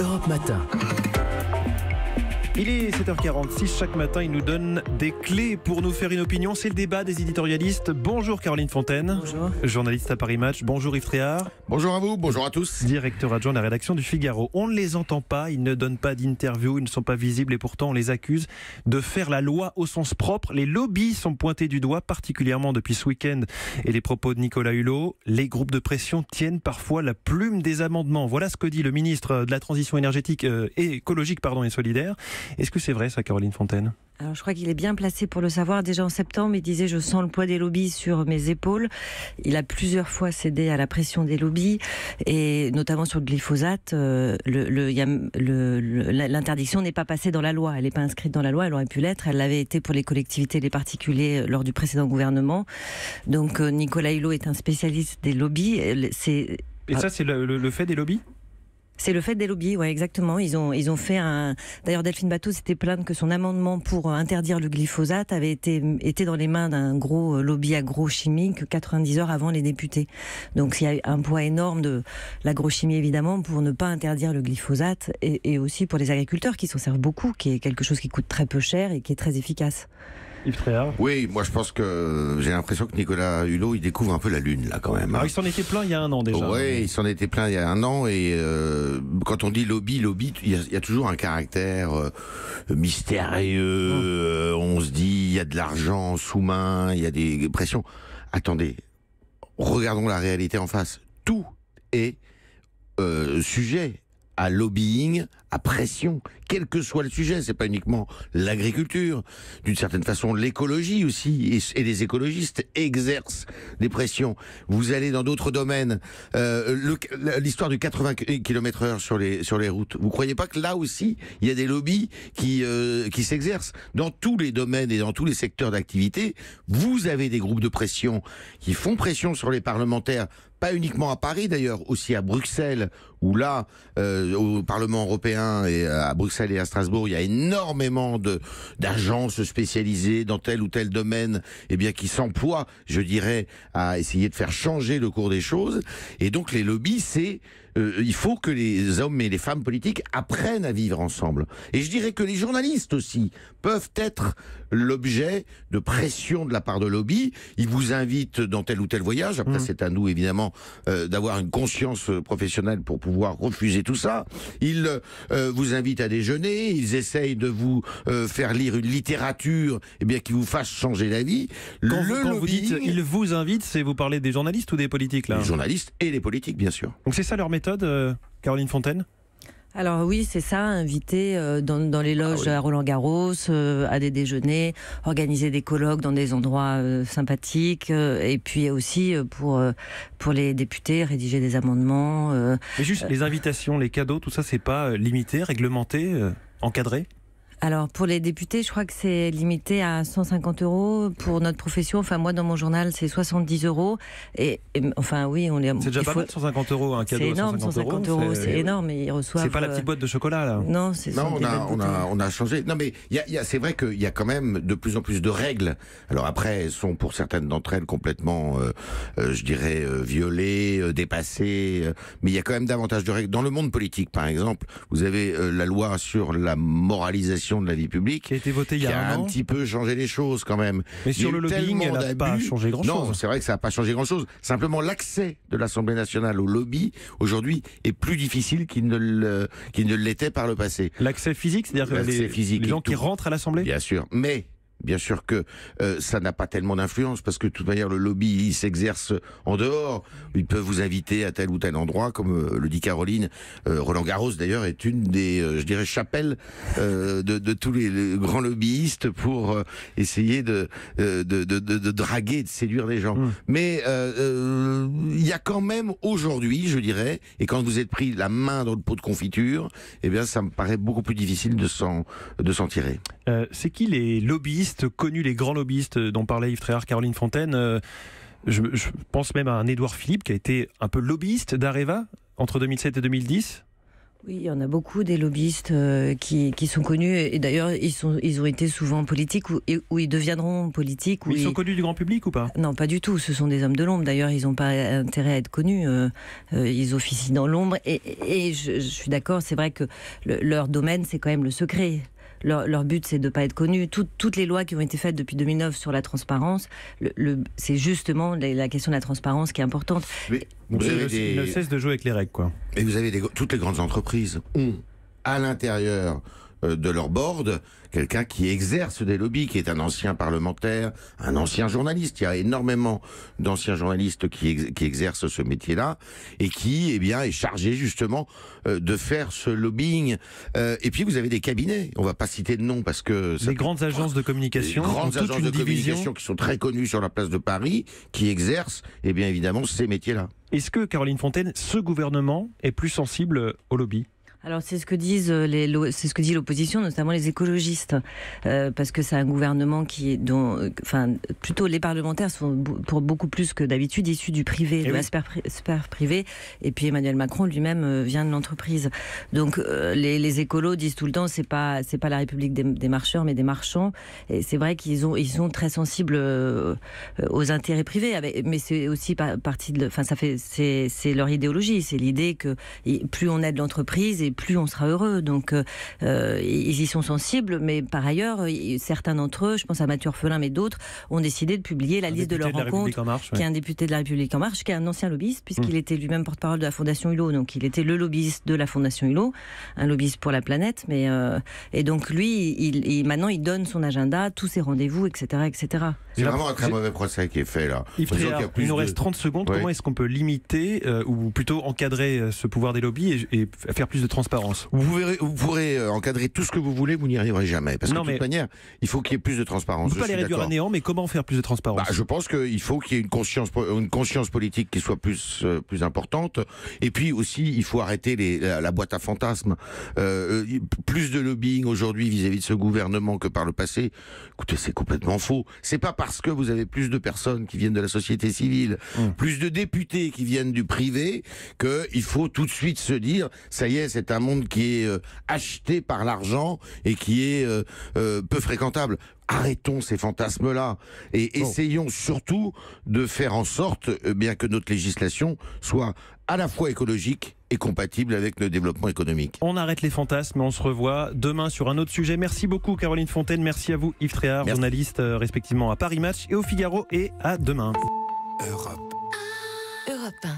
Europe Matin. Il est 7h46, chaque matin il nous donne des clés pour nous faire une opinion. C'est le débat des éditorialistes. Bonjour Caroline Fontaine. Bonjour. Journaliste à Paris Match. Bonjour Yves Tréhard. Bonjour à vous, bonjour à tous. Directeur adjoint de la rédaction du Figaro. On ne les entend pas, ils ne donnent pas d'interview, ils ne sont pas visibles et pourtant on les accuse de faire la loi au sens propre. Les lobbies sont pointés du doigt, particulièrement depuis ce week-end et les propos de Nicolas Hulot. Les groupes de pression tiennent parfois la plume des amendements. Voilà ce que dit le ministre de la Transition énergétique et écologique et solidaire. Est-ce que c'est vrai ça, Caroline Fontaine ? Alors, je crois qu'il est bien placé pour le savoir. Déjà en septembre, il disait « Je sens le poids des lobbies sur mes épaules ». Il a plusieurs fois cédé à la pression des lobbies, et notamment sur le glyphosate. L'interdiction n'est pas passée dans la loi. Elle n'est pas inscrite dans la loi, elle aurait pu l'être. Elle l'avait été pour les collectivités et les particuliers lors du précédent gouvernement. Donc, Nicolas Hulot est un spécialiste des lobbies. Et ça, c'est le fait des lobbies ? C'est le fait des lobbies, ouais, exactement. Ils ont fait un. D'ailleurs, Delphine Batho s'était plainte que son amendement pour interdire le glyphosate avait été dans les mains d'un gros lobby agrochimique 90 heures avant les députés. Donc, il y a un poids énorme de l'agrochimie, évidemment, pour ne pas interdire le glyphosate et aussi pour les agriculteurs qui s'en servent beaucoup, qui est quelque chose qui coûte très peu cher et qui est très efficace. Yves Tréhard. Oui, moi je pense que j'ai l'impression que Nicolas Hulot, il découvre un peu la Lune là quand même. Alors il s'en était plein il y a un an déjà. Oui, il s'en était plein il y a un an et quand on dit lobby, il y a toujours un caractère mystérieux. On se dit il y a de l'argent sous-main, il y a des pressions. Attendez, regardons la réalité en face. Tout est sujet à lobbying, à pression, quel que soit le sujet. C'est pas uniquement l'agriculture, d'une certaine façon l'écologie aussi, et les écologistes exercent des pressions. Vous allez dans d'autres domaines, l'histoire du 80 km/h sur les routes. Vous croyez pas que là aussi il y a des lobbies qui s'exercent dans tous les domaines et dans tous les secteurs d'activité? Vous avez des groupes de pression qui font pression sur les parlementaires. Pas uniquement à Paris d'ailleurs, aussi à Bruxelles, où là, au Parlement européen et à Bruxelles et à Strasbourg, il y a énormément d'agences spécialisées dans tel ou tel domaine, qui s'emploient, je dirais, à essayer de faire changer le cours des choses. Et donc les lobbies, il faut que les hommes et les femmes politiques apprennent à vivre ensemble. Et je dirais que les journalistes aussi peuvent être l'objet de pression de la part de lobbies. Ils vous invitent dans tel ou tel voyage. Après, c'est à nous, évidemment, d'avoir une conscience professionnelle pour pouvoir refuser tout ça. Ils vous invitent à déjeuner. Ils essayent de vous faire lire une littérature qui vous fasse changer d'avis. Quand vous dites « ils vous invitent », c'est vous parlez des journalistes ou des politiques là ? Les journalistes et les politiques, bien sûr. Donc c'est ça leur méthode, Caroline Fontaine ? Alors oui, c'est ça, inviter dans les loges à Roland-Garros, à des déjeuners, organiser des colloques dans des endroits sympathiques, et puis aussi pour les députés, rédiger des amendements. Mais juste les invitations, les cadeaux, tout ça, c'est pas limité, réglementé, encadré ? Alors pour les députés, je crois que c'est limité à 150 €. Pour notre profession, enfin moi dans mon journal, c'est 70 €. Et enfin oui, on est. C'est déjà pas mal 150 € un cadeau. C'est énorme, 150 €, c'est énorme. Et ils reçoivent. C'est pas la petite boîte de chocolat là. Non, c'est. Non, on a changé. Non mais c'est vrai qu'il y a quand même de plus en plus de règles. Alors après, elles sont pour certaines d'entre elles complètement, je dirais, violées, dépassées. Mais il y a quand même davantage de règles. Dans le monde politique, par exemple, vous avez la loi sur la moralisation de la vie publique qui a été votée il y a un an, un petit peu changé les choses quand même. Mais sur le lobbying, elle n'a pas changé grand-chose. Non, c'est vrai que ça n'a pas changé grand-chose. Simplement, l'accès de l'Assemblée nationale au lobby aujourd'hui est plus difficile qu'il ne l'était par le passé. L'accès physique, c'est-à-dire les gens qui rentrent à l'Assemblée ? Bien sûr, mais bien sûr que ça n'a pas tellement d'influence parce que de toute manière le lobby il s'exerce en dehors. Ils peuvent vous inviter à tel ou tel endroit, comme le dit Caroline. Roland Garros d'ailleurs est une des, je dirais, chapelles de tous les grands lobbyistes pour essayer de draguer, de séduire les gens. Mais il y a quand même aujourd'hui, je dirais, et quand vous êtes pris la main dans le pot de confiture, ça me paraît beaucoup plus difficile de s'en tirer. C'est qui les lobbyistes connus, les grands lobbyistes dont parlait Yves Tréhard, Caroline Fontaine? Je pense même à un Édouard Philippe qui a été un peu lobbyiste d'Areva entre 2007 et 2010. Oui, il y en a beaucoup des lobbyistes qui sont connus, et d'ailleurs ils ont été souvent politiques ou ils deviendront politiques. Ils sont connus du grand public ou pas? Non, pas du tout, ce sont des hommes de l'ombre, d'ailleurs ils n'ont pas intérêt à être connus, ils officient dans l'ombre, et je suis d'accord, c'est vrai que leur domaine c'est quand même le secret. Leur but, c'est de ne pas être connus. Toutes les lois qui ont été faites depuis 2009 sur la transparence, c'est justement la question de la transparence qui est importante. Mais Ils ne cessent de jouer avec les règles, quoi. Et vous avez toutes les grandes entreprises ont à l'intérieur de leur board quelqu'un qui exerce des lobbies, qui est un ancien parlementaire, un ancien journaliste. Il y a énormément d'anciens journalistes qui exercent ce métier-là et qui, eh bien, est chargé justement de faire ce lobbying. Et puis vous avez des cabinets. On va pas citer de nom parce que les grandes agences de communication, grandes agences de communication qui sont très connues sur la place de Paris, qui exercent, eh bien évidemment, ces métiers-là. Est-ce que, Caroline Fontaine, ce gouvernement est plus sensible au lobby? Alors c'est ce que dit l'opposition, notamment les écologistes, parce que c'est un gouvernement plutôt les parlementaires sont pour beaucoup plus que d'habitude issus du privé, de la sphère privée, et puis Emmanuel Macron lui-même vient de l'entreprise. Donc les écolos disent tout le temps c'est pas la République des marcheurs mais des marchands, et c'est vrai ils sont très sensibles aux intérêts privés, mais c'est aussi partie de, c'est leur idéologie, c'est l'idée que plus on aide l'entreprise et plus on sera heureux. Donc ils y sont sensibles, mais par ailleurs, certains d'entre eux, je pense à Mathieu Orphelin, mais d'autres, ont décidé de publier la liste de leurs rencontres, qui est un député de la République En Marche, qui est un ancien lobbyiste, puisqu'il était lui-même porte-parole de la Fondation Hulot, donc il était le lobbyiste de la Fondation Hulot, un lobbyiste pour la planète, mais et donc lui, maintenant il donne son agenda, tous ses rendez-vous, etc., etc. C'est vraiment un très mauvais procès qui est fait là. Il nous reste 30 secondes. Ouais. Comment est-ce qu'on peut limiter ou plutôt encadrer ce pouvoir des lobbies et faire plus de transparence? Vous pourrez encadrer tout ce que vous voulez, vous n'y arriverez jamais. Parce que de toute manière, il faut qu'il y ait plus de transparence. On ne peut pas les réduire à néant, mais comment faire plus de transparence? Je pense qu'il faut qu'il y ait une conscience politique qui soit plus importante. Et puis aussi, il faut arrêter la boîte à fantasmes. Plus de lobbying aujourd'hui vis-à-vis de ce gouvernement que par le passé. Écoutez, c'est complètement faux. C'est pas parce que vous avez plus de personnes qui viennent de la société civile, plus de députés qui viennent du privé, qu'il faut tout de suite se dire, ça y est, c'est un monde qui est acheté par l'argent et qui est peu fréquentable. Arrêtons ces fantasmes-là et essayons surtout de faire en sorte bien que notre législation soit à la fois écologique et compatible avec le développement économique. On arrête les fantasmes, on se revoit demain sur un autre sujet. Merci beaucoup Caroline Fontaine, merci à vous Yves Tréhard, journaliste respectivement à Paris Match et au Figaro, et à demain. Europe 1.